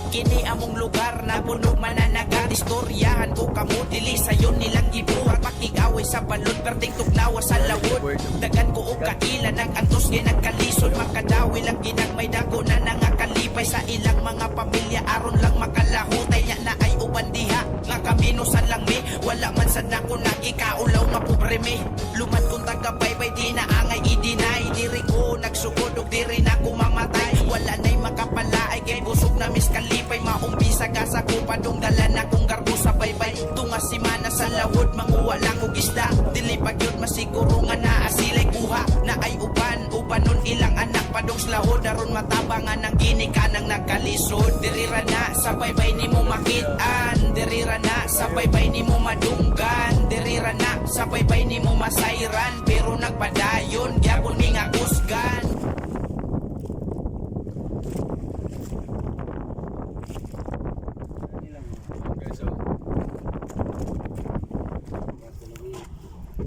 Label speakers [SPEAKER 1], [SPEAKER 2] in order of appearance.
[SPEAKER 1] Kini among lugar na puno mananagat. Istoryahan ko kamo dili sayon nilang gibuhat. Pakigaway sa balod perting tugnawa sa lawod. Dagan ko og kaila nag-antos gi nagkalisod. Makadawi lang ginang may dago na nangakalipay sa ilang mga pamilya aron lang makalahutay nya na ay uban diha. Nga kaminusan lang mi wala man sad nako nagikaulaw nga pobre mi. Lumad kong tagabaybay di na angay i-deny. Diri ko nagsugod og diri na ko mamatay. Wala na'y makapalaay kay busog na miskalipay. Maumpisa ka sa kupadong dala na kong garbo sa baybay. Tunga si mana sa lawod manguwa lang og isda. Dili pagyod masiguro nga naa sila'y kuha. Na ay ubanon ilang anak padong slahod. Daron matabangan ng ginikanang nagkalisod. Dirira na sa baybay ni mo makitaan. Dirira na sa baybay ni mo madunggan. Dirira na sa baybay ni mo masayran. Pero nagpadayon gyapon mi nga kusgan.